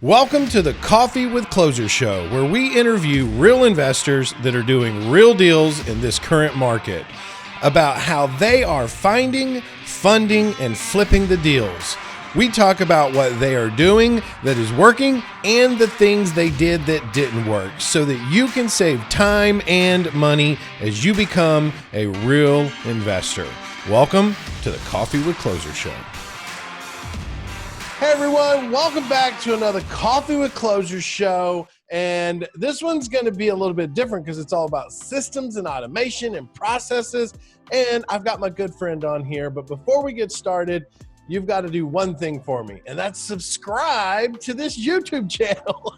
Welcome to the Coffee with Closer show, where we interview real investors that are doing real deals in this current market about how they are finding, funding, and flipping the deals. We talk about what they are doing that is working and the things they did that didn't work so that you can save time and money as you become a real investor. Welcome to the Coffee with Closer show. Hey everyone, welcome back to another Coffee with Closer show. And this one's going to be a little bit different because it's all about systems and automation and processes. And I've got my good friend on here. But before we get started, you've got to do one thing for me, and that's subscribe to this YouTube channel.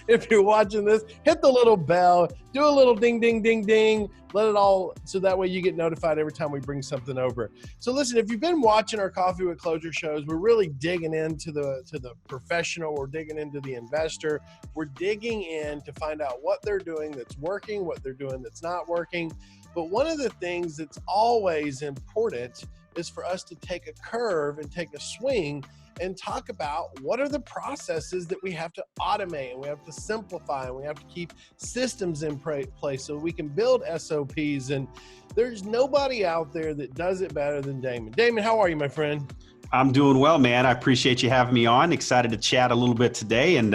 If you're watching this, hit the little bell, do a little ding, ding, ding, ding. Let it all, so that way you get notified every time we bring something over. So listen, if you've been watching our Coffee with Closure shows, we're really digging into the professional. We're digging into the investor. We're digging in to find out what they're doing that's working, what they're doing that's not working. But one of the things that's always important is for us to take a curve and take a swing and talk about what are the processes that we have to automate and we have to simplify and we have to keep systems in place so we can build SOPs. And there's nobody out there that does it better than Damon. Damon, how are you, my friend? I'm doing well, man. I appreciate you having me on. Excited to chat a little bit today and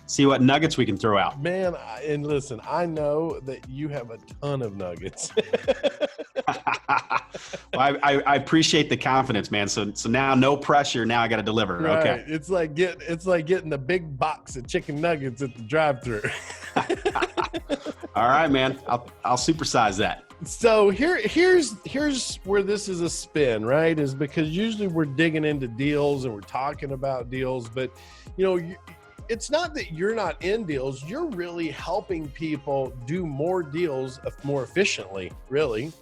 see what nuggets we can throw out. Man, and listen, I know that you have a ton of nuggets. Well, I appreciate the confidence, man. So now no pressure. Now I got to deliver. Right. Okay. It's like getting the big box of chicken nuggets at the drive-thru. All right, man. I'll supersize that. So here's where this is a spin, right? Is because usually we're digging into deals and we're talking about deals, but it's not that you're not in deals. You're really helping people do more deals more efficiently, really.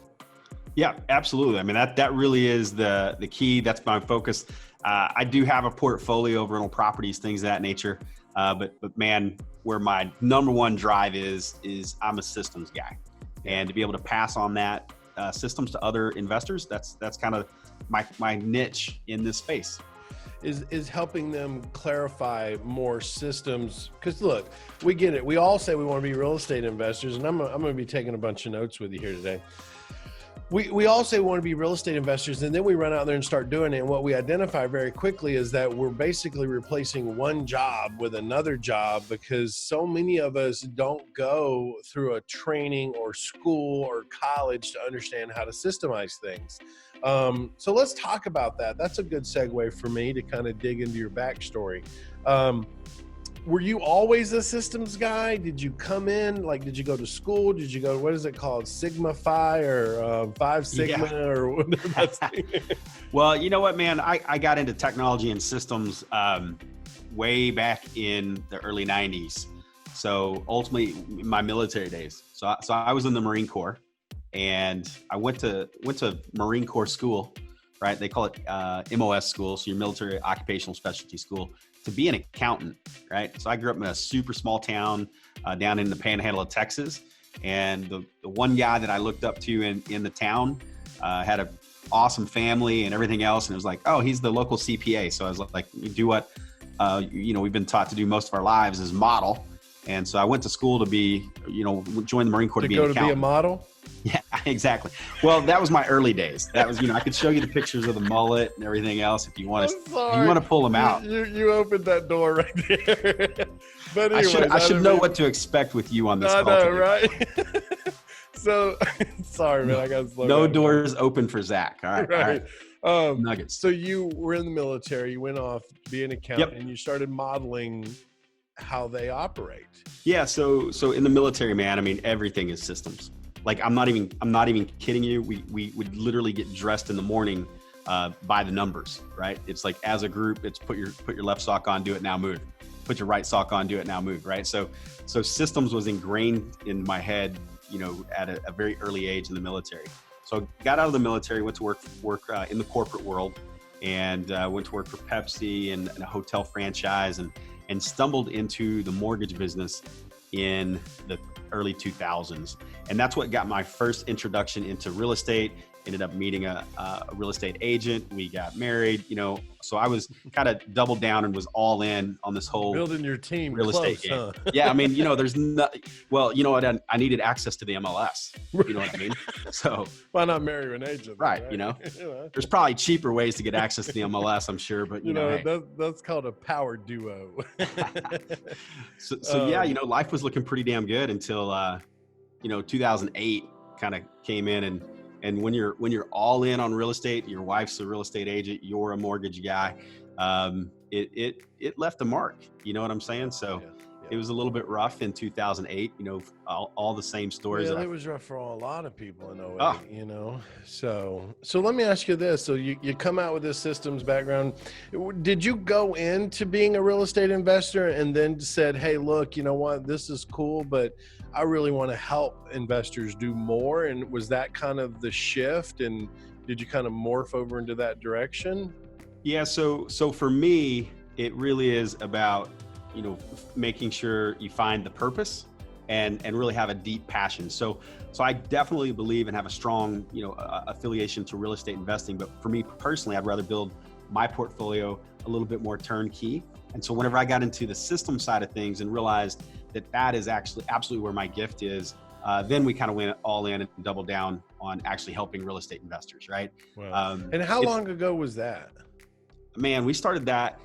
Yeah, absolutely. I mean, that really is the key. That's my focus. I do have a portfolio of rental properties, things of that nature. But man, where my number one drive is I'm a systems guy. And to be able to pass on that systems to other investors, that's kind of my niche in this space. Is helping them clarify more systems. Because look, we get it. We all say we want to be real estate investors, and I'm going to be taking a bunch of notes with you here today. We all say we want to be real estate investors, and then we run out there and start doing it. And what we identify very quickly is that we're basically replacing one job with another job because so many of us don't go through a training or school or college to understand how to systemize things. So let's talk about that. That's a good segue for me to kind of dig into your backstory. Were you always a systems guy? Did you come in, did you go to school? Did you go, what is it called? Sigma Phi or 5 Sigma or whatever that's Well, you know what, man, I got into technology and systems way back in the early 90s. So ultimately my military days. So I was in the Marine Corps and I went to Marine Corps school, right? They call it MOS school. So your military occupational specialty school, to be an accountant, right? So I grew up in a super small town down in the panhandle of Texas. And the one guy that I looked up to in the town had an awesome family and everything else. And it was like, oh, he's the local CPA. So I was like, you do what, we've been taught to do most of our lives is model. And so I went to school to be, join the Marine Corps to be an accountant. To be a model? Yeah, exactly. Well, that was my early days. That was, I could show you the pictures of the mullet and everything else if you want to pull them out. You opened that door right there. But anyways, I should know what to expect with you on this call know, today. Right? So, sorry, man. I got to slow down. No doors open for Zack. All right. Right. All right. Nuggets. So you were in the military. You went off to be an accountant, and you started modeling how they operate. Yeah. So in the military, man, I mean, everything is systems. Like I'm not even kidding you. We would literally get dressed in the morning by the numbers, right? It's like as a group, it's put your left sock on, do it now, move. Put your right sock on, do it now, move, right? So systems was ingrained in my head, at a very early age in the military. So I got out of the military, went to work in the corporate world, and went to work for Pepsi and a hotel franchise, and stumbled into the mortgage business in the early 2000s. And that's what got my first introduction into real estate ended up meeting a real estate agent. We got married, so I was kind of doubled down and was all in on this whole building your team real close, estate game. huh? Yeah, I mean, there's no, well, you know what? I needed access to the MLS. You know what I mean? So why not marry an agent? right, there's probably cheaper ways to get access to the MLS, I'm sure, but hey. that's called a power duo. So yeah, life was looking pretty damn good until 2008 kind of came in, and when you're all in on real estate, your wife's a real estate agent, you're a mortgage guy, it left a mark. You know what I'm saying? So it was a little bit rough in 2008. All the same stories. Yeah, it was rough for a lot of people in 08. So let me ask you this: so you come out with this systems background. Did you go into being a real estate investor and then said, "Hey, look, you know what? This is cool, but I really want to help investors do more"? And was that kind of the shift? And did you kind of morph over into that direction? Yeah. So for me, it really is about making sure you find the purpose and really have a deep passion. So I definitely believe and have a strong affiliation to real estate investing. But for me personally, I'd rather build my portfolio a little bit more turnkey. And so whenever I got into the system side of things and realized that is actually absolutely where my gift is, then we kind of went all in and doubled down on actually helping real estate investors, right? Wow. And how long ago was that? Man, we started that.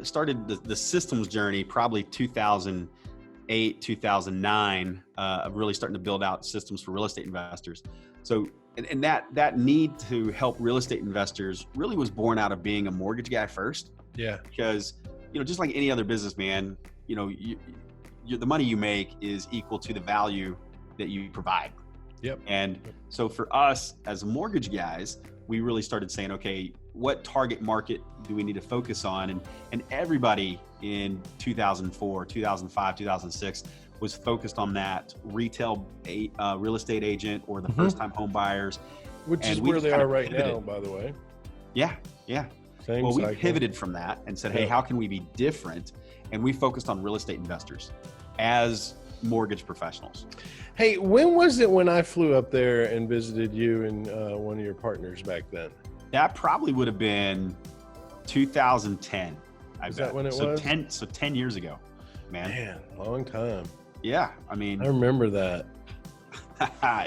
Started the systems journey probably 2008, 2009, of really starting to build out systems for real estate investors. So, and that need to help real estate investors really was born out of being a mortgage guy first. Yeah. Because, just like any other businessman, the money you make is equal to the value that you provide. Yep. And so for us as mortgage guys, we really started saying, okay, what target market do we need to focus on? And everybody in 2004, 2005, 2006 was focused on that retail real estate agent or the first time home buyers. Which is where they are right now, by the way. Yeah. Same well, cycle. we pivoted from that and said, hey, how can we be different? And we focused on real estate investors as mortgage professionals. Hey, when was it when I flew up there and visited you and one of your partners back then? That probably would have been 2010. Is that when it was? 10 years ago, man. Man, long time. Yeah, I mean. I remember that.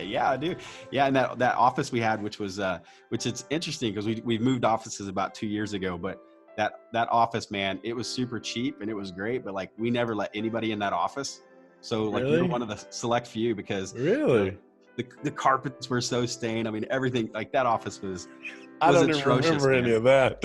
Yeah, I do. Yeah, and that office we had, which it's interesting because we moved offices about 2 years ago, but that office, man, it was super cheap and it was great, but like we never let anybody in that office. So like you're one of the select few because really the carpets were so stained. I mean, everything like that office was I don't even remember any of that.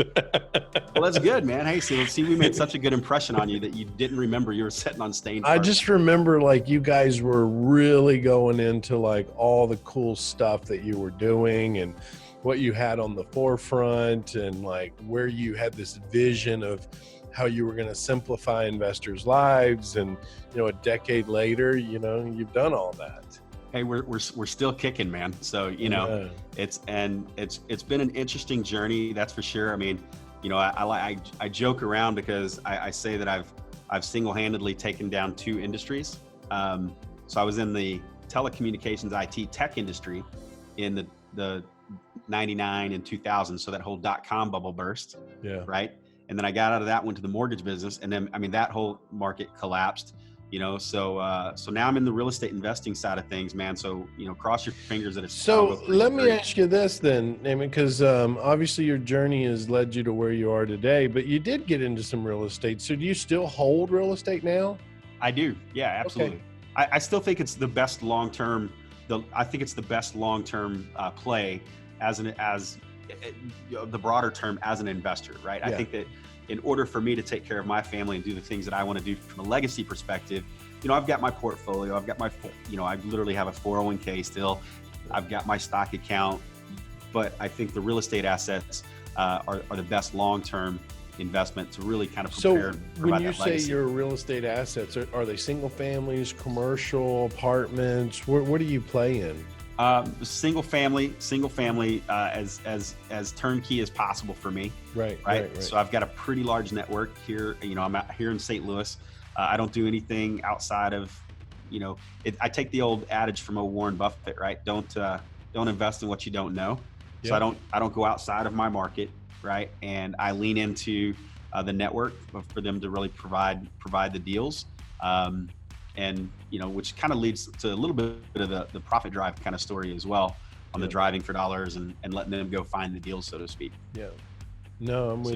Well, that's good, man. Hey, see, we made such a good impression on you that you didn't remember you were sitting on stained carpet. I just remember like you guys were really going into like all the cool stuff that you were doing and what you had on the forefront and like where you had this vision of how you were going to simplify investors' lives. And, a decade later, you've done all that. Hey, we're still kicking, man. So, it's been an interesting journey. That's for sure. I mean, I joke around because I say that I've single-handedly taken down 2 industries. So I was in the telecommunications IT tech industry in the 99 and 2000. So that whole .com bubble burst. Yeah. Right. And then I got out of that, went to the mortgage business. And then, I mean, that whole market collapsed, so now I'm in the real estate investing side of things, man. So, cross your fingers that it's. So let me ask you this then, Damon, because obviously your journey has led you to where you are today, but you did get into some real estate. So do you still hold real estate now? I do. Yeah, absolutely. Okay. I still think it's the best long-term, play as the broader term as an investor, right? Yeah. I think that in order for me to take care of my family and do the things that I want to do from a legacy perspective, I've got my portfolio, I've got my, I literally have a 401k still, I've got my stock account, but I think the real estate assets are the best long-term investment to really kind of prepare. So when you say your real estate assets, are they single families, commercial, apartments? What do you play in? Single family, as turnkey as possible for me. Right. So I've got a pretty large network here. I'm out here in St. Louis. I don't do anything outside of, I take the old adage from Warren Buffett, right? Don't don't invest in what you don't know. So Yep. I don't go outside of my market, right? And I lean into the network for them to really provide the deals. And which kind of leads to a little bit of the profit drive kind of story as well, on the driving for dollars and letting them go find the deals, so to speak. Yeah. No, I'm with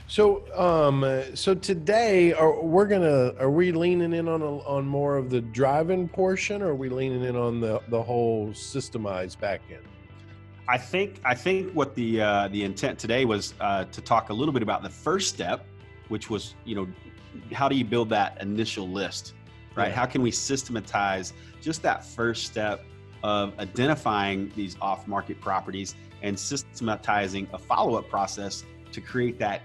So, you. So today, are we leaning in on more of the driving portion, or are we leaning in on the whole systemized back end? I think what the intent today was to talk a little bit about the first step, which was, how do you build that initial list, right? Yeah. How can we systematize just that first step of identifying these off-market properties and systematizing a follow-up process to create that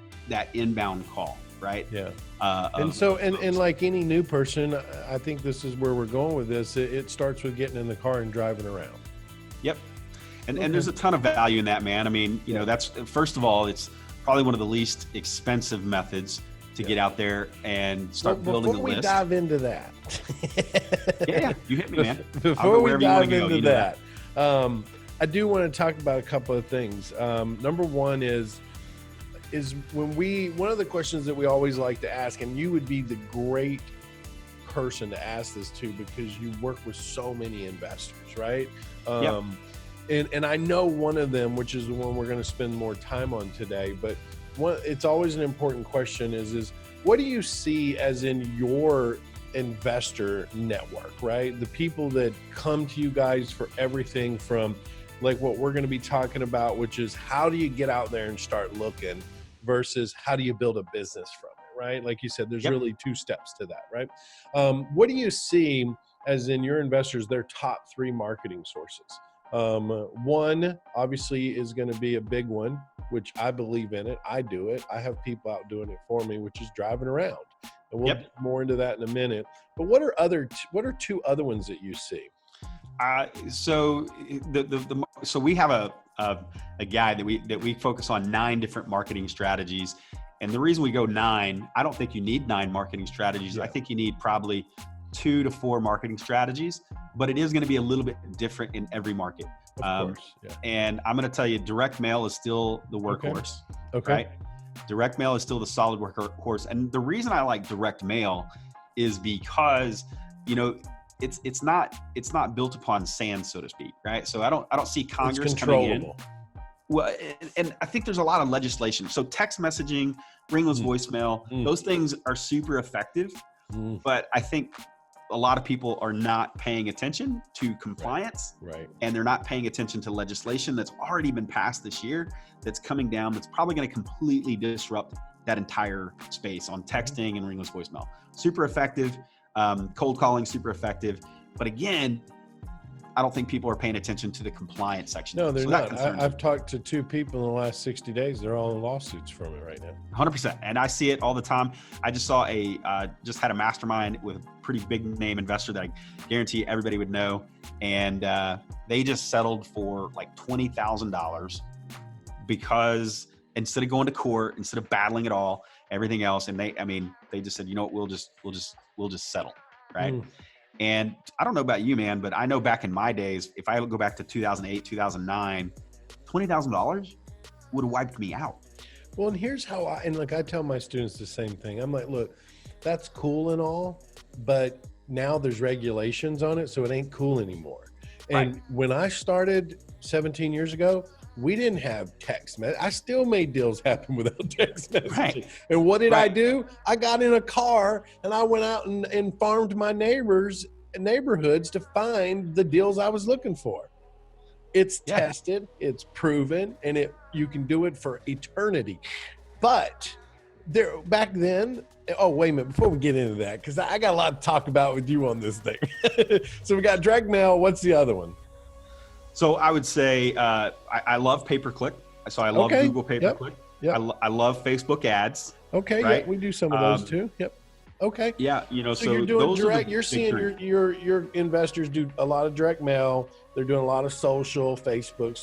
inbound call, right? Yeah. And like any new person, I think this is where we're going with this. It starts with getting in the car and driving around. Yep. And there's a ton of value in that, man. I mean, that's, first of all, it's probably one of the least expensive methods to get out there and start building a list. Before we dive into that. yeah, you hit me, man. Before we dive into that, I do want to talk about a couple of things. Number one is one of the questions that we always like to ask, and you would be the great person to ask this to because you work with so many investors, right? Yep. And I know one of them, which is the one we're going to spend more time on today, but it's always an important question is what do you see as in your investor network, right? The people that come to you guys for everything from like what we're going to be talking about, which is how do you get out there and start looking versus how do you build a business from it, right? Like you said, there's really two steps to that, right? What do you see as in your investors, their top three marketing sources? One obviously is going to be a big one, which I believe in it. I do it. I have people out doing it for me, which is driving around. And we'll get more into that in a minute. But what are two other ones that you see? So we have a guy that we focus on 9 different marketing strategies. And the reason we go 9, I don't think you need 9 marketing strategies. I think you need probably 2 to 4 marketing strategies, but it is going to be a little bit different in every market. Of course. Yeah. And I'm going to tell you, direct mail is still the workhorse. Okay. Right? Direct mail is still the solid workhorse. And the reason I like direct mail is because, it's not built upon sand, so to speak, right? So I don't see Congress coming in. Well, and I think there's a lot of legislation. So text messaging, ringless voicemail, those things are super effective. But I think a lot of people are not paying attention to compliance, right? And they're not paying attention to legislation that's already been passed this year, that's coming down, that's probably going to completely disrupt that entire space on texting and ringless voicemail. Super effective. Cold calling, super effective. But again, I don't think people are paying attention to the compliance section. No, they're not. I've talked to 2 people in the last 60 days. They're all in lawsuits from it right now. 100%. And I see it all the time. I just saw just had a mastermind with a pretty big name investor that I guarantee everybody would know. And they just settled for like $20,000 because instead of going to court, instead of battling it all, everything else. And they just said, we'll just settle. Right. And I don't know about you, man, but I know back in my days, if I go back to 2008, 2009, $20,000 would have wiped me out. Well, and here's how I tell my students the same thing. I'm like, look, that's cool and all, but now there's regulations on it, so it ain't cool anymore. And when I started 17 years ago, we didn't have text message. I still made deals happen without text messaging. Right. And what did I do? I got in a car and I went out and farmed my neighborhoods to find the deals I was looking for. It's tested, it's proven, and you can do it for eternity. But back then, oh, wait a minute, before we get into that, because I got a lot to talk about with you on this thing. So we got direct mail. What's the other one? So I would say I love pay-per-click. So I love Google pay-per-click. Yep. I love Facebook ads. Okay, right? We do some of those too. Yep. Okay. Yeah, so you're doing direct. You're seeing your investors do a lot of direct mail. They're doing a lot of social, Facebook,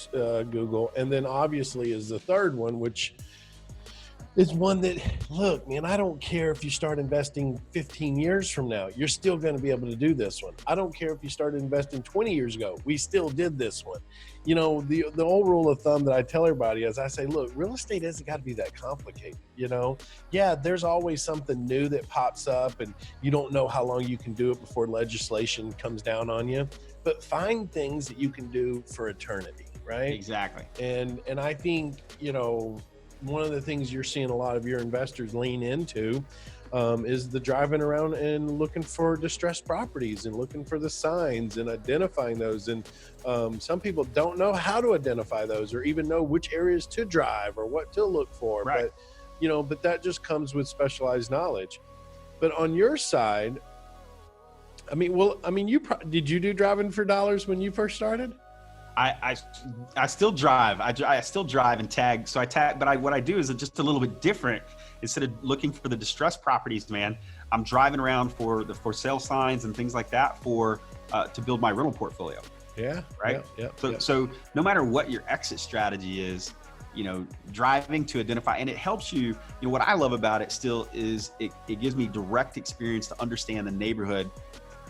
Google, and then obviously is the third one, which is one that, look, man, I don't care if you start investing 15 years from now, you're still going to be able to do this one. I don't care if you started investing 20 years ago, we still did this one. You know, the old rule of thumb that I tell everybody is I say, look, real estate hasn't got to be that complicated. You know, yeah, there's always something new that pops up and you don't know how long you can do it before legislation comes down on you, but find things that you can do for eternity, right? Exactly. And I think, you know, one of the things you're seeing a lot of your investors lean into is the driving around and looking for distressed properties and looking for the signs and identifying those. And some people don't know how to identify those or even know which areas to drive or what to look for. Right. But, you know, but that just comes with specialized knowledge. But on your side, I mean, did you do driving for dollars when you first started? I still drive. I still drive and tag. So I tag, but what I do is just a little bit different. Instead of looking for the distressed properties, man, I'm driving around for the for sale signs and things like that to build my rental portfolio. Yeah. Right. Yeah. So no matter what your exit strategy is, you know, driving to identify, and it helps you. You know, what I love about it still is it gives me direct experience to understand the neighborhood.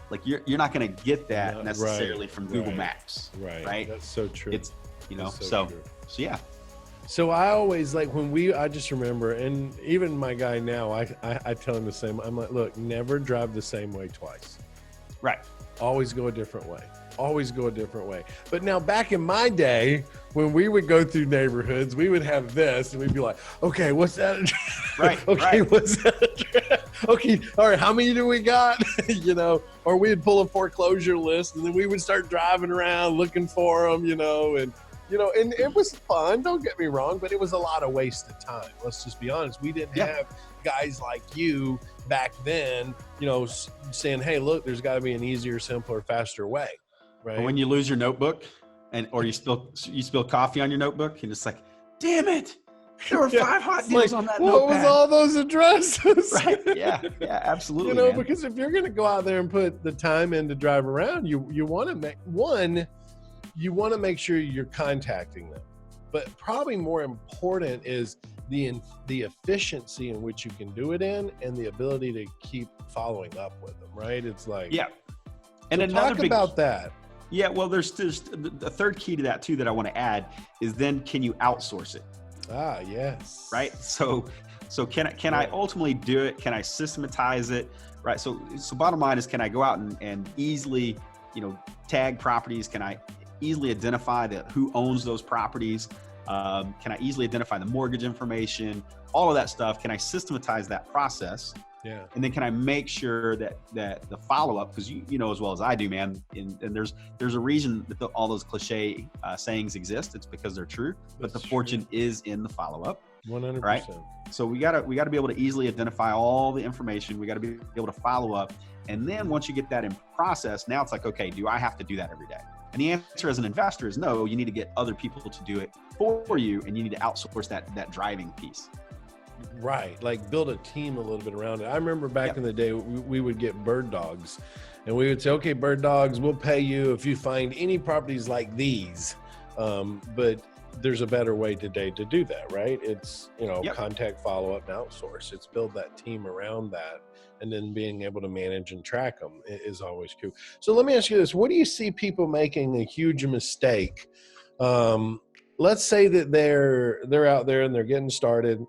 Like you're not going to get that necessarily from Google Maps. Right. That's so true. It's, you know, so yeah. So I always like I just remember, and even my guy now, I tell him the same. I'm like, look, never drive the same way twice. Right. Always go a different way. But now back in my day, when we would go through neighborhoods, we would have this and we'd be like, okay, what's that address? Right. Okay, what's that address? Okay, all right, how many do we got? You know, or we'd pull a foreclosure list and then we would start driving around looking for them, and it was fun, don't get me wrong, but it was a lot of wasted time. Let's just be honest. We didn't have guys like you back then, saying, hey, look, there's got to be an easier, simpler, faster way. Right. Or when you lose your notebook or you spill coffee on your notebook, and it's like, damn it, there were 5 hot deals on that notepad. What was all those addresses? Right. Yeah, absolutely. Man. Because if you're going to go out there and put the time in to drive around, you want to make sure you're contacting them. But probably more important is the efficiency in which you can do it in and the ability to keep following up with them, right? It's like, yeah. And so another talk about that. Yeah, well, there's the third key to that too that I want to add is then can you outsource it? Ah, yes. Right. So can I ultimately do it? Can I systematize it? Right. So bottom line is, can I go out and easily, tag properties? Can I easily identify who owns those properties? Can I easily identify the mortgage information? All of that stuff. Can I systematize that process? Yeah. And then can I make sure that the follow-up, because you know as well as I do, man, and there's a reason that all those cliche sayings exist. It's because they're true, but the fortune is in the follow-up. 100%. Right? So we gotta be able to easily identify all the information. We gotta be able to follow up. And then once you get that in process, now it's like, okay, do I have to do that every day? And the answer as an investor is no. You need to get other people to do it for you, and you need to outsource that driving piece. Right. Like build a team a little bit around it. I remember back in the day, we would get bird dogs and we would say, okay, bird dogs, we'll pay you if you find any properties like these. But there's a better way today to do that, right? It's, contact, follow up, and outsource. It's build that team around that. And then being able to manage and track them is always cool. So let me ask you this. What do you see people making a huge mistake? Let's say that they're out there and they're getting started.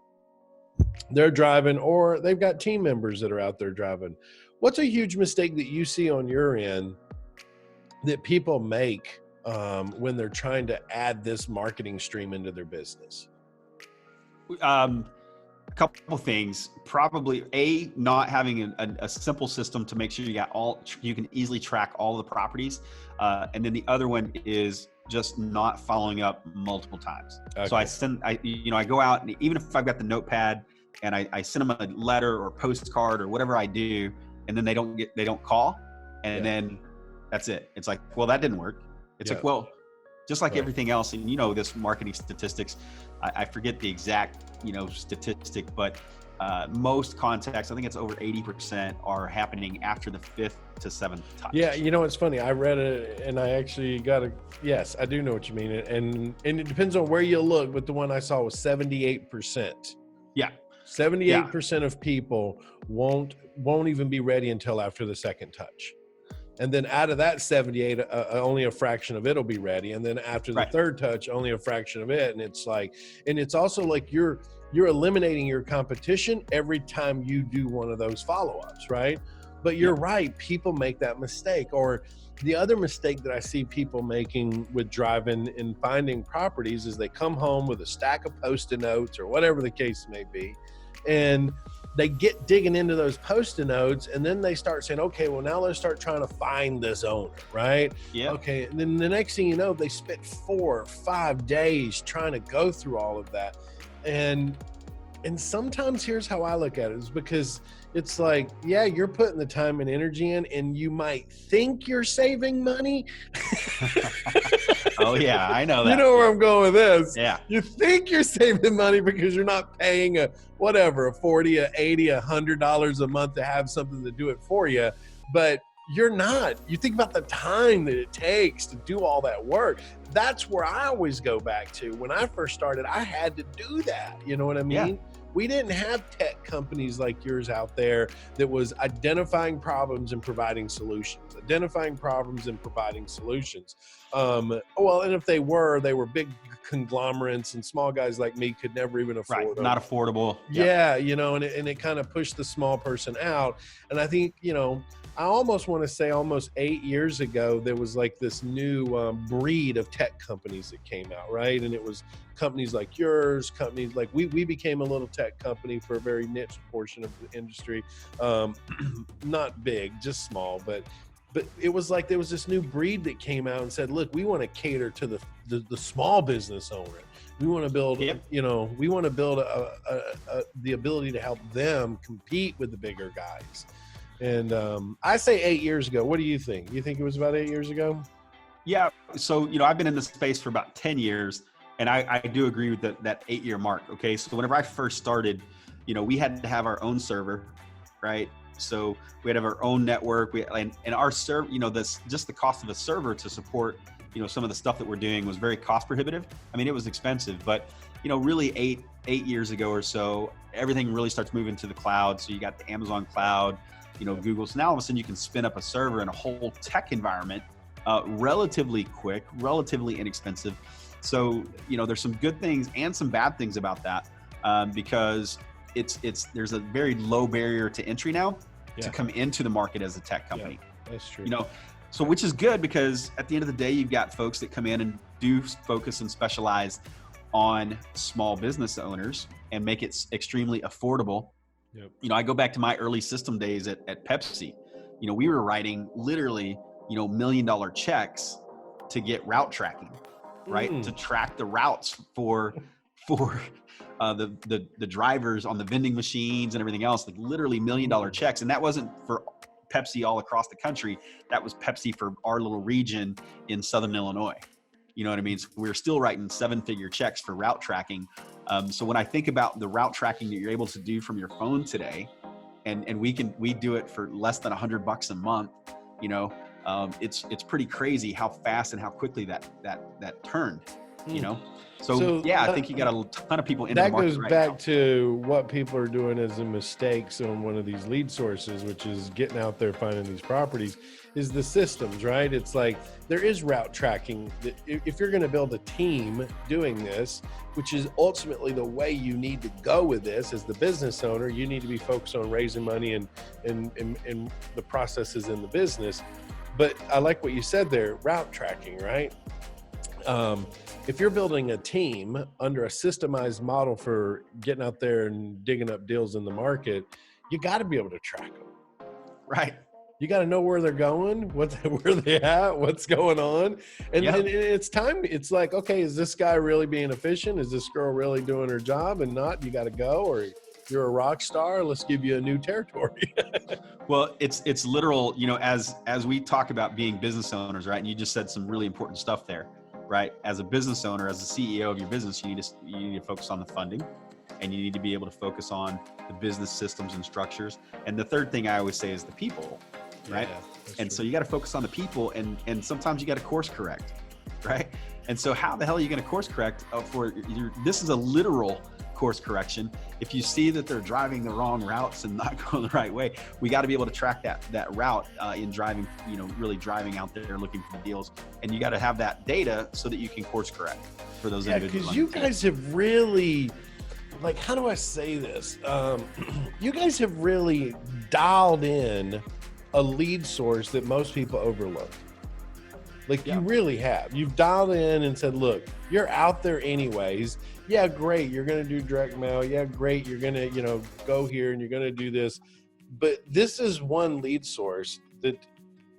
They're driving, or they've got team members that are out there driving. What's a huge mistake that you see on your end that people make when they're trying to add this marketing stream into their business? A couple things. Probably not having a simple system to make sure you can easily track all the properties. And then the other one is just not following up multiple times. Okay. So I go out, and even if I've got the notepad and I send them a letter or postcard or whatever I do, and then they don't call, and then that's it. It's like, well, that didn't work. It's like, well, just like everything else, and this marketing statistics, I forget the exact, statistic, but most contacts, I think it's over 80%, are happening after the 5th to 7th touch. Yeah, it's funny. I read it and I actually yes, I do know what you mean. And it depends on where you look, but the one I saw was 78%. Yeah. 78% of people won't even be ready until after the second touch. And then out of that 78, only a fraction of it will be ready. And then after the third touch, only a fraction of it. And it's like, and it's also like you're eliminating your competition every time you do one of those follow-ups, right? But you're right, people make that mistake. Or the other mistake that I see people making with driving and finding properties is they come home with a stack of Post-it notes or whatever the case may be, and they get digging into those Post-it notes, and then they start saying, okay, well, now let's start trying to find this owner, right? Yeah. Okay, and then the next thing you know, they spent 4 or 5 days trying to go through all of that. And sometimes here's how I look at it, is because it's like, yeah, you're putting the time and energy in, and you might think you're saving money. Oh yeah, I know that. You know where I'm going with this. Yeah. You think you're saving money because you're not paying a $40, $80, $100 a month to have something to do it for you, but you're not. You think about the time that it takes to do all that work. That's where I always go back to. When I first started, I had to do that. You know what I mean? Yeah. We didn't have tech companies like yours out there that was identifying problems and providing solutions. Well, and if they were big conglomerates, and small guys like me could never even afford them. Not affordable. Yeah, you know, and it kind of pushed the small person out. And I think, you know, I almost want to say almost 8 years ago, there was like this new breed of tech companies that came out, right? And it was companies like yours, companies like we became a little tech company for a very niche portion of the industry. Not big, just small, but it was like there was this new breed that came out and said, look, we want to cater to the small business owner. We want to build, you know, we want to build the ability to help them compete with the bigger guys. And I say 8 years ago. What do you think? You think it was about 8 years ago? Yeah. So, you know, I've been in this space for about 10 years, and I do agree with that 8-year mark. Okay. So whenever I first started, you know, we had to have our own server, right? So we had to have our own network. And our server, you know, just the cost of a server to support, you know, some of the stuff that we're doing was very cost prohibitive. I mean, it was expensive, but, you know, really eight years ago or so, everything really starts moving to the cloud. So you got the Amazon cloud, you know, Google. So now all of a sudden you can spin up a server in a whole tech environment, relatively quick, relatively inexpensive. So, you know, there's some good things and some bad things about that, because there's a very low barrier to entry now to come into the market as a tech company. Yeah, that's true. You know, so which is good, because at the end of the day, you've got folks that come in and do focus and specialize on small business owners and make it extremely affordable. Yep. You know, I go back to my early system days at Pepsi. You know, we were writing literally, you know, $1 million checks to get route tracking, right? To track the routes for the drivers on the vending machines and everything else, like literally $1 million checks. And that wasn't for Pepsi all across the country. That was Pepsi for our little region in Southern Illinois. You know what I mean? So we're still writing 7-figure checks for route tracking. So when I think about the route tracking that you're able to do from your phone today, and we do it for less than $100 a month, you know, it's pretty crazy how fast and how quickly that turned, you know? So yeah, I think you got a ton of people in the market. That goes back to what people are doing as a mistakes on one of these lead sources, which is getting out there, finding these properties, is the systems, right? It's like there is route tracking. If you're going to build a team doing this, which is ultimately the way you need to go with this as the business owner, you need to be focused on raising money and the processes in the business. But I like what you said there, route tracking, right? If you're building a team under a systemized model for getting out there and digging up deals in the market, you got to be able to track them. Right. You got to know where they're going, where they at, what's going on. And it's time. It's like, okay, is this guy really being efficient? Is this girl really doing her job? And not, you got to go, or you're a rock star. Let's give you a new territory. Well, it's literal, you know, as we talk about being business owners, right? And you just said some really important stuff there. Right? As a business owner, as a CEO of your business, you need to focus on the funding, and you need to be able to focus on the business systems and structures. And the third thing I always say is the people, right? Yeah, and true. So you got to focus on the people, and sometimes you got to course correct, right? And so how the hell are you going to course correct this is a literal course correction. If you see that they're driving the wrong routes and not going the right way, we got to be able to track that route in driving, really driving out there looking for the deals. And you got to have that data so that you can course correct for those individuals. Because you guys have really, like, how do I say this? You guys have really dialed in a lead source that most people overlook. Like, you really have. You've dialed in and said, look, you're out there anyways. Yeah, great. You're going to do direct mail. Yeah, great. You're going to, go here and you're going to do this. But this is one lead source that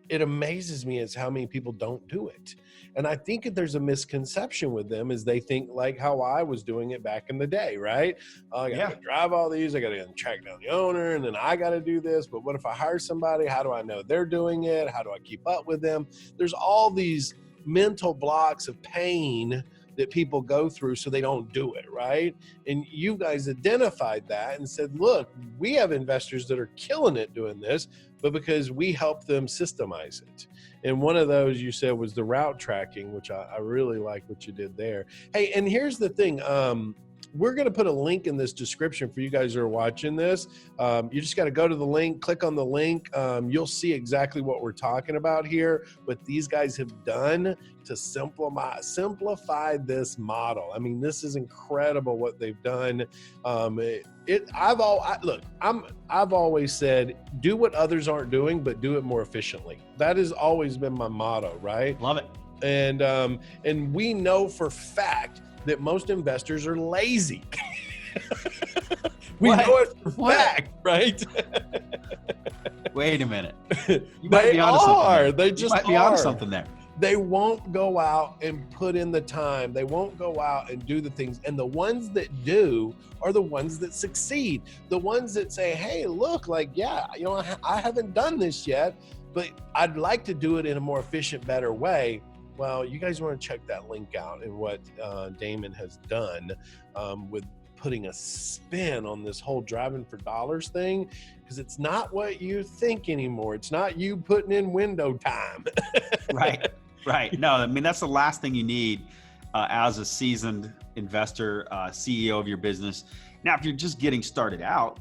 it amazes me is how many people don't do it. And I think that there's a misconception with them is they think like how I was doing it back in the day, right? I got to drive all these. I got to track down the owner and then I got to do this. But what if I hire somebody? How do I know they're doing it? How do I keep up with them? There's all these mental blocks of pain that people go through so they don't do it, right? And you guys identified that and said, look, we have investors that are killing it doing this, but because we help them systemize it. And one of those you said was the route tracking, which I really like what you did there. Hey, and here's the thing. We're going to put a link in this description for you guys who are watching this. You just got to go to the link, click on the link. You'll see exactly what we're talking about here, what these guys have done to simplify this model. I mean, this is incredible what they've done. I've always said, do what others aren't doing, but do it more efficiently. That has always been my motto, right? Love it. And we know for fact that most investors are lazy. We know it for fact, right? Wait a minute. They are. They just might be onto something there. They won't go out and put in the time. They won't go out and do the things. And the ones that do are the ones that succeed. The ones that say, hey, look, like, I haven't done this yet, but I'd like to do it in a more efficient, better way. Well, you guys want to check that link out and what Damon has done with putting a spin on this whole driving for dollars thing, because it's not what you think anymore. It's not you putting in window time. Right. No, I mean, that's the last thing you need as a seasoned investor, CEO of your business. Now, if you're just getting started out.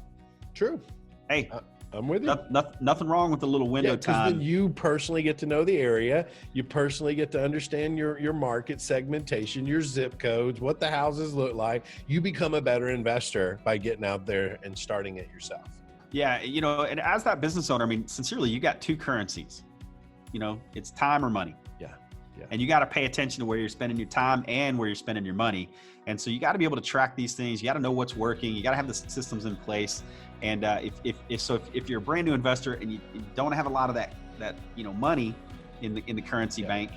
True. Hey. I'm with you. Nothing wrong with a little window time. Then you personally get to know the area. You personally get to understand your market segmentation, your zip codes, what the houses look like. You become a better investor by getting out there and starting it yourself. Yeah, and as that business owner, I mean, sincerely, you got two currencies. It's time or money. Yeah. And you got to pay attention to where you're spending your time and where you're spending your money. And so you got to be able to track these things. You got to know what's working. You got to have the systems in place. And if you're a brand new investor and you don't have a lot of that money in the currency bank,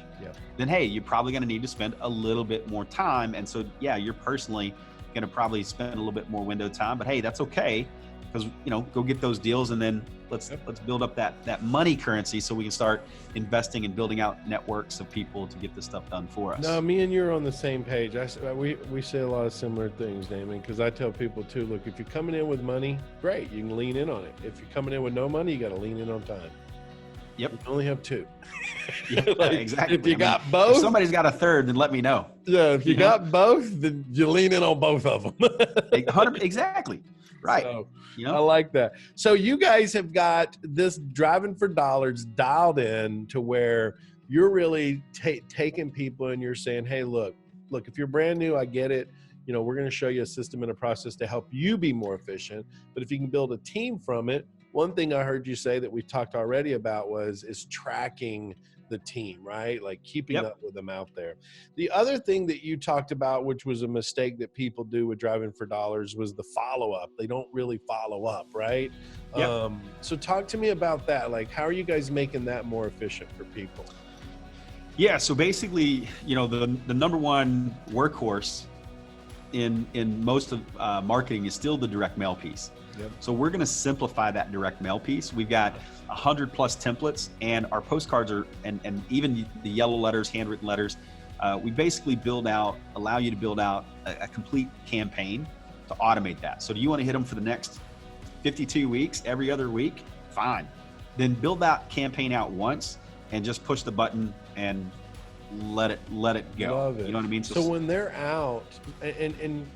then hey, you're probably going to need to spend a little bit more time. And so you're personally going to probably spend a little bit more window time. But hey, that's okay, because go get those deals and then let's build up that money currency so we can start investing and building out networks of people to get this stuff done for us. No, me and you are on the same page. We say a lot of similar things, Damon, because I tell people too, look, if you're coming in with money, great, you can lean in on it. If you're coming in with no money, you got to lean in on time. Yep. You only have two. Exactly. If you got both. If somebody's got a third, then let me know. Yeah, if you got both, then you lean in on both of them. 100, exactly. Right. So, I like that. So you guys have got this driving for dollars dialed in to where you're really taking people and you're saying, hey, look, if you're brand new, I get it. We're going to show you a system and a process to help you be more efficient. But if you can build a team from it, one thing I heard you say that we've talked already about is tracking the team, right? Like keeping up with them out there. The other thing that you talked about, which was a mistake that people do with driving for dollars, was the follow-up. They don't really follow up, right? Yep. So talk to me about that. Like, how are you guys making that more efficient for people? Yeah, so basically, the number one workhorse in most of marketing is still the direct mail piece. Yep. So we're going to simplify that direct mail piece. We've got 100 plus templates, and our postcards are, and even the yellow letters, handwritten letters, we basically allow you to build out a complete campaign to automate that. So do you want to hit them for the next 52 weeks, every other week? Fine. Then build that campaign out once and just push the button and let it go. Love it. You know what I mean? So when they're out, and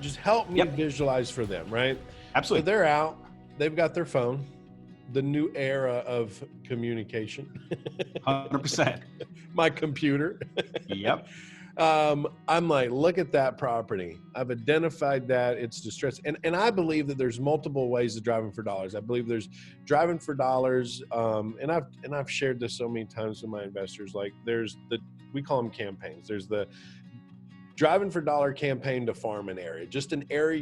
just help me visualize for them, right? Absolutely. So they're out, they've got their phone, the new era of communication. 100%. My computer. Yep. I'm like, look at that property. I've identified that it's distressed. And I believe that there's multiple ways of driving for dollars. I believe there's driving for dollars. And I've shared this so many times with my investors. Like we call them campaigns. There's the driving for dollar campaign to farm an area, just an area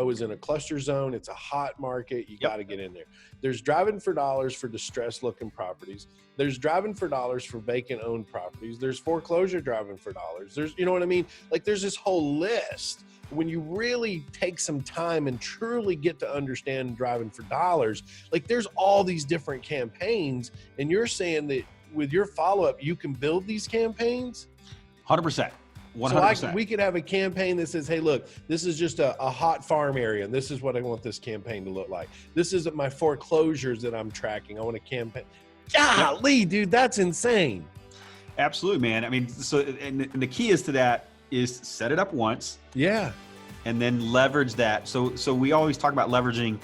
is in a cluster zone. It's a hot market. You got to get in there. There's driving for dollars for distressed looking properties. There's driving for dollars for vacant owned properties. There's foreclosure driving for dollars. There's, you know what I mean? Like there's this whole list. When you really take some time and truly get to understand driving for dollars, like there's all these different campaigns, and you're saying that with your follow-up, you can build these campaigns? 100%. 100%. So we could have a campaign that says, hey, look, this is just a hot farm area, and this is what I want this campaign to look like. This isn't my foreclosures that I'm tracking. I want a campaign. Golly, dude, that's insane. Absolutely, man. I mean, so and the key is to that is set it up once. Yeah. And then leverage that. So we always talk about leveraging,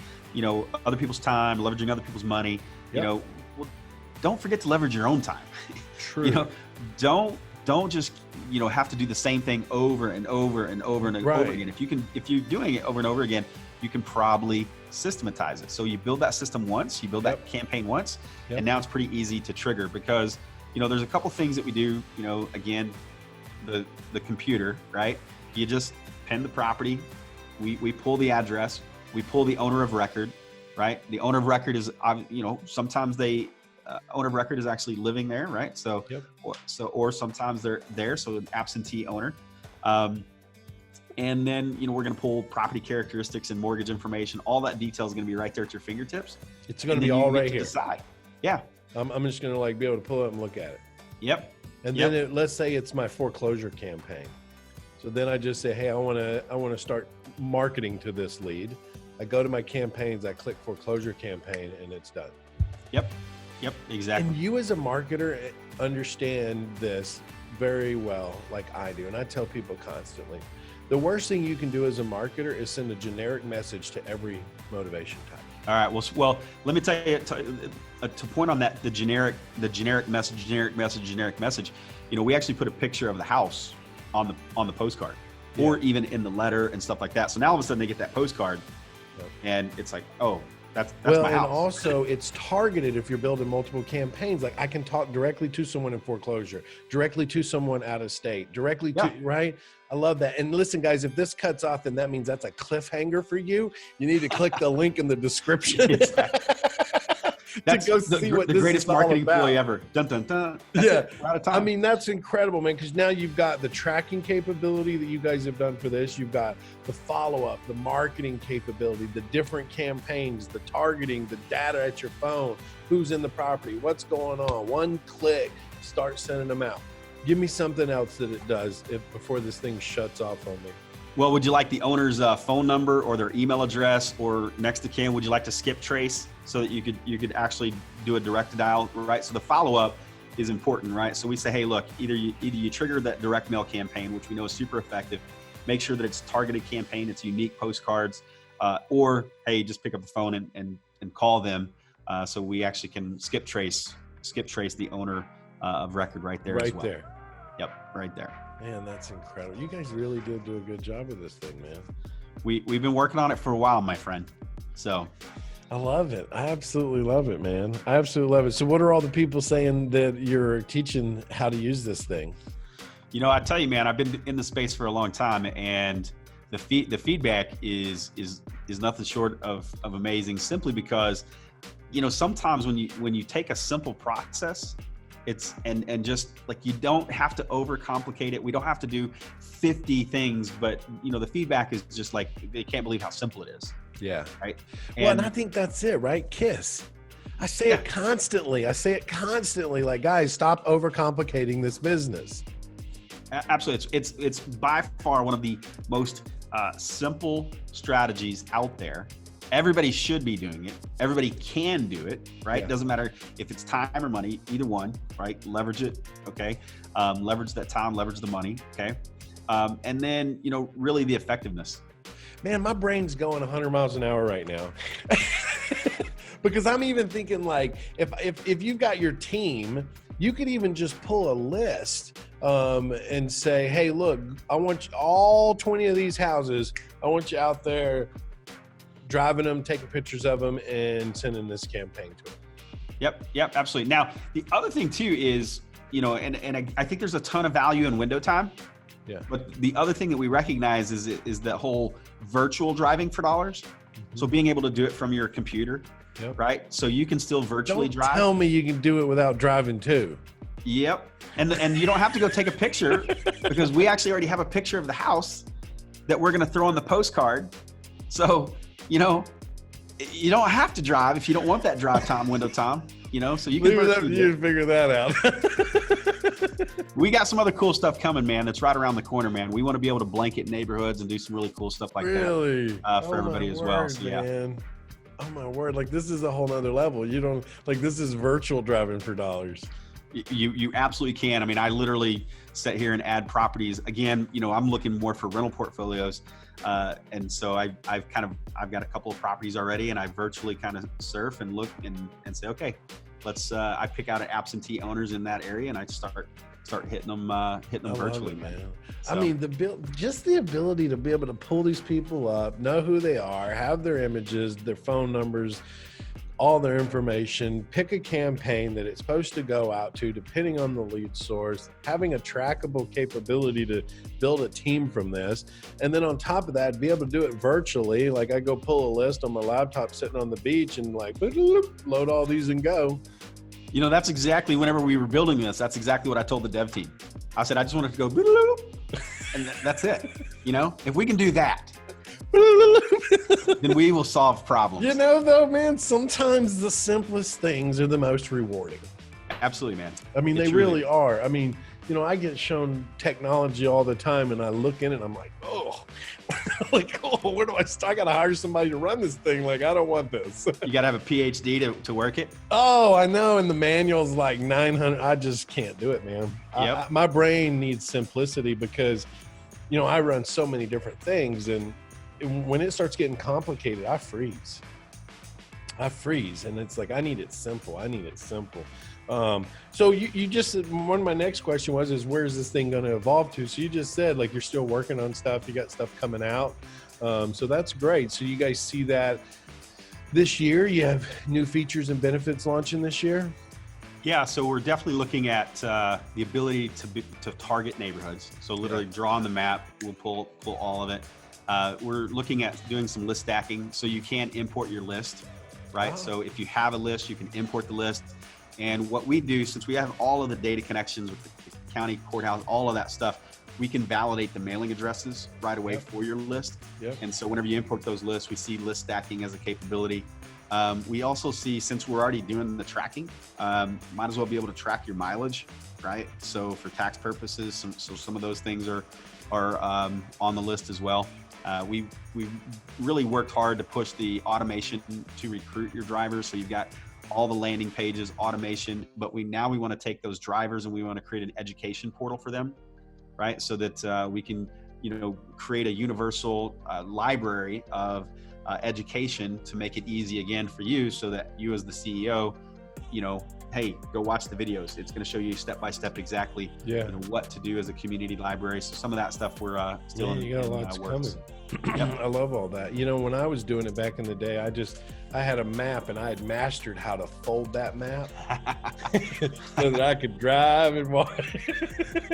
other people's time, leveraging other people's money. Well, don't forget to leverage your own time. True. Don't just have to do the same thing over and over and over and over again. If you're doing it over and over again, you can probably systematize it. So you build that system once, you build that campaign once, and now it's pretty easy to trigger because there's a couple things that we do. Again, the computer, right? You just pen the property, we pull the address, we pull the owner of record, right? The owner of record is sometimes owner of record is actually living there, right? So, or sometimes they're there, so an absentee owner. And then, we're going to pull property characteristics and mortgage information. All that detail is going to be right there at your fingertips. It's going to be all right here. Decide. Yeah. I'm just going to be able to pull it and look at it. Yep. And then let's say it's my foreclosure campaign. So then I just say, hey, I want to start marketing to this lead. I go to my campaigns, I click foreclosure campaign, and it's done. Yep, exactly. And you as a marketer understand this very well, like I do. And I tell people constantly, the worst thing you can do as a marketer is send a generic message to every motivation type. All right. Well, let me tell you to point on that, the generic message. We actually put a picture of the house on the postcard, or even in the letter and stuff like that. So now all of a sudden they get that postcard, and it's like, oh, that's my house. And also it's targeted if you're building multiple campaigns. Like I can talk directly to someone in foreclosure, directly to someone out of state, directly to, right? I love that. And listen, guys, if this cuts off, then that means that's a cliffhanger for you. You need to click the link in the description. That's the greatest marketing employee ever. Dun, dun, dun. We're out of time. I mean, that's incredible, man, because now you've got the tracking capability that you guys have done for this. You've got the follow-up, the marketing capability, the different campaigns, the targeting, the data at your phone, who's in the property, what's going on. One click, start sending them out. Give me something else that it does before this thing shuts off on me. Well, would you like the owner's phone number or their email address, or next to kin, would you like to skip trace so that you could actually do a direct dial, right? So the follow-up is important, right? So we say, hey, look, either you trigger that direct mail campaign, which we know is super effective. Make sure that it's targeted campaign, it's unique postcards, or hey, just pick up the phone and call them, so we actually can skip trace the owner of record right there as well. Right there. Yep, right there. Man, that's incredible. You guys really did do a good job of this thing, man. We've been working on it for a while, my friend. So I love it. I absolutely love it, man. I absolutely love it. So what are all the people saying that you're teaching how to use this thing? I tell you, man, I've been in the space for a long time, and the feedback is nothing short of amazing, simply because, sometimes when you take a simple process, it's and just like, you don't have to overcomplicate it. We don't have to do 50 things, but the feedback is just like, they can't believe how simple it is. Yeah. Right. And I think that's it, right? KISS. I say it constantly. Like, guys, stop overcomplicating this business. Absolutely. It's by far one of the most simple strategies out there. Everybody should be doing it. Everybody can do it, right? Yeah. Doesn't matter if it's time or money, either one, right? Leverage it, okay? Leverage that time, leverage the money, okay? And then, really the effectiveness. Man, my brain's going 100 miles an hour right now. Because I'm even thinking like, if you've got your team, you could even just pull a list and say, hey, look, I want you, all 20 of these houses, I want you out there driving them, taking pictures of them, and sending this campaign to them. Yep, absolutely. Now, the other thing too is, you know, and I think there's a ton of value in window time. Yeah. But the other thing that we recognize is that whole virtual driving for dollars. Mm-hmm. So being able to do it from your computer, right? So you can still virtually drive. Don't tell me you can do it without driving too. Yep. And you don't have to go take a picture because we actually already have a picture of the house that we're going to throw on the postcard. So, you know, you don't have to drive if you don't want that drive time, window time, you know, so you can figure that out. We got some other cool stuff coming, man. That's right around the corner, man. We want to be able to blanket neighborhoods and do some really cool stuff like that for everybody as well. So, yeah. Man. Oh my word. Like this is a whole nother level. You don't like, this is virtual driving for dollars. You absolutely can. I mean, I literally sit here and add properties. Again, you know, I'm looking more for rental portfolios. And so I've got a couple of properties already, and I virtually kind of surf and look and say, okay, I pick out absentee owners in that area and I start hitting them virtually, man. So, I mean, just the ability to be able to pull these people up, know who they are, have their images, their phone numbers, all their information, pick a campaign that it's supposed to go out to depending on the lead source, having a trackable capability to build a team from this. And then on top of that, be able to do it virtually. Like I go pull a list on my laptop sitting on the beach and like load all these and go. You know, that's exactly, whenever we were building this, that's exactly what I told the dev team. I said, I just wanted to go and that's it. You know, if we can do that, then we will solve problems. You know, though, man, sometimes the simplest things are the most rewarding. Absolutely, man. I mean, they really are. I mean, you know, I get shown technology all the time and I look in it and I'm like, oh, like, oh, where do I start? I got to hire somebody to run this thing. Like, I don't want this. You got to have a PhD to work it. Oh, I know. And the manual's like 900. I just can't do it, man. Yep. My brain needs simplicity because, you know, I run so many different things, and when it starts getting complicated, I freeze. And it's like, I need it simple. So you just, one of my next question is where's this thing going to evolve to? So you just said like, you're still working on stuff. You got stuff coming out. So that's great. So you guys see that this year, you have new features and benefits launching this year? Yeah, so we're definitely looking at the ability to target neighborhoods. So literally draw on the map, we'll pull all of it. We're looking at doing some list stacking, so you can import your list, right? Oh. So if you have a list, you can import the list. And what we do, since we have all of the data connections with the county courthouse, all of that stuff, we can validate the mailing addresses right away for your list. Yep. And so whenever you import those lists, we see list stacking as a capability. We also see, since we're already doing the tracking, might as well be able to track your mileage, right? So for tax purposes, some of those things are on the list as well. We really worked hard to push the automation to recruit your drivers. So you've got all the landing pages, automation, but we want to take those drivers and we want to create an education portal for them, right? So that we can, you know, create a universal library of education to make it easy again for you, so that you as the CEO, you know, hey, go watch the videos. It's going to show you step by step exactly you know, what to do as a community library. So some of that stuff we're still in you got a lot coming. Yep. I love all that. You know, when I was doing it back in the day, I had a map and I had mastered how to fold that map so that I could drive and walk.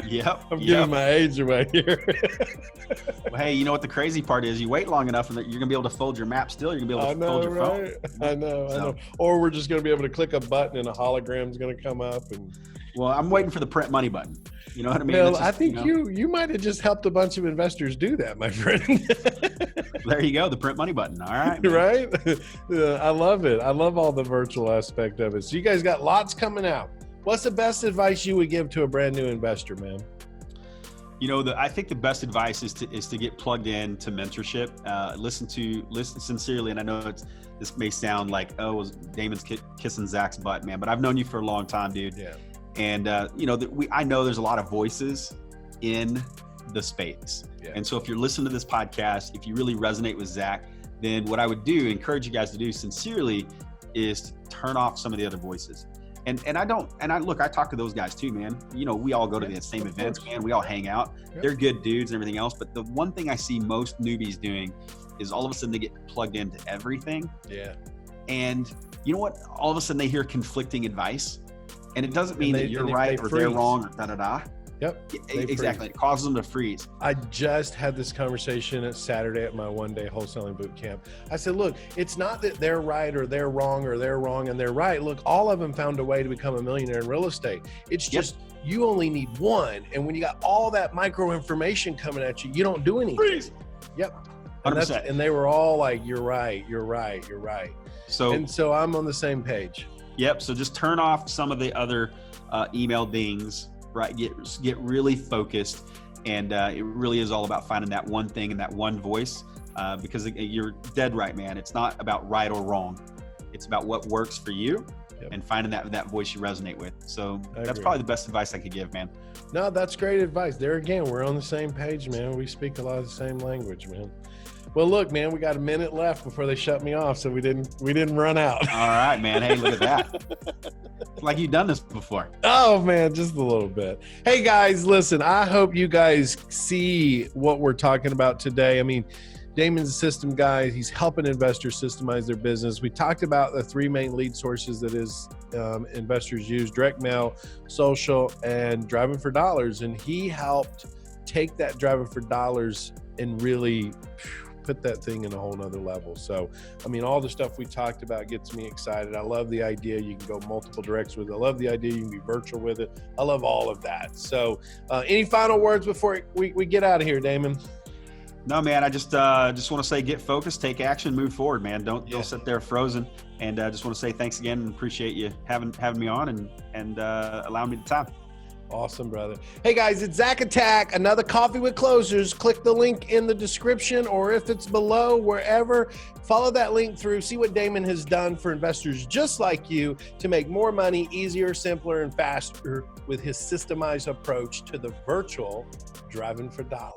Yep. I'm giving my age away here. Well, hey, you know what the crazy part is? You wait long enough and you're going to be able to fold your map still. You're going to be able to fold your phone. I know. Or we're just going to be able to click a button and a hologram's going to come up. And well, I'm waiting for the print money button. You know what I mean? Well, I think you might have just helped a bunch of investors do that, my friend. There you go, the print money button. All right, man. Right? I love it. I love all the virtual aspect of it. So you guys got lots coming out. What's the best advice you would give to a brand new investor, man? You know, I think the best advice is to get plugged in to mentorship. Listen sincerely, and I know this may sound like, oh, Damon's kissing Zack's butt, man, but I've known you for a long time, dude. Yeah. And you know, I know there's a lot of voices in the space. Yeah. And so if you're listening to this podcast, if you really resonate with Zack, then what I would encourage you guys to do sincerely is to turn off some of the other voices. And I talk to those guys too, man. You know, we all go to the same events, man. We all hang out. Yep. They're good dudes and everything else. But the one thing I see most newbies doing is all of a sudden they get plugged into everything. Yeah. And you know what? All of a sudden they hear conflicting advice. And it doesn't mean that you're right or freeze. they're wrong or da-da-da. Yep. Exactly. It causes them to freeze. I just had this conversation at Saturday at my one-day wholesaling boot camp. I said, look, it's not that they're right or they're wrong and they're right. Look, all of them found a way to become a millionaire in real estate. It's just you only need one. And when you got all that micro information coming at you, you don't do anything. Freeze. Yep. 100%. And they were all like, you're right. So I'm on the same page. Yep. So just turn off some of the other email dings. Right, get really focused, and it really is all about finding that one thing and that one voice. Because you're dead right, man. It's not about right or wrong. It's about what works for you, and finding that voice you resonate with. So that's probably the best advice I could give, man. No, that's great advice. There again, we're on the same page, man. We speak a lot of the same language, man. Well, look, man, we got a minute left before they shut me off, so we didn't run out. All right, man. Hey, look at that. Like you've done this before. Oh, man, just a little bit. Hey, guys, listen, I hope you guys see what we're talking about today. I mean, Damon's a system guy. He's helping investors systemize their business. We talked about the three main lead sources that investors use: direct mail, social, and driving for dollars. And he helped take that driving for dollars and really put that thing in a whole nother level. So, I mean, all the stuff we talked about gets me excited. I love the idea you can go multiple directions with it. I love the idea you can be virtual with it. I love all of that. So any final words before we get out of here, Damon? No, man, I just want to say, get focused, take action, move forward, man. Don't sit there frozen. And I just want to say thanks again and appreciate you having me on and allowing me the time. Awesome, brother. Hey, guys, it's Zack Attack, another Coffee with Closers. Click the link in the description, or if it's below, wherever, follow that link through. See what Damon has done for investors just like you to make more money easier, simpler, and faster with his systemized approach to the virtual driving for dollars.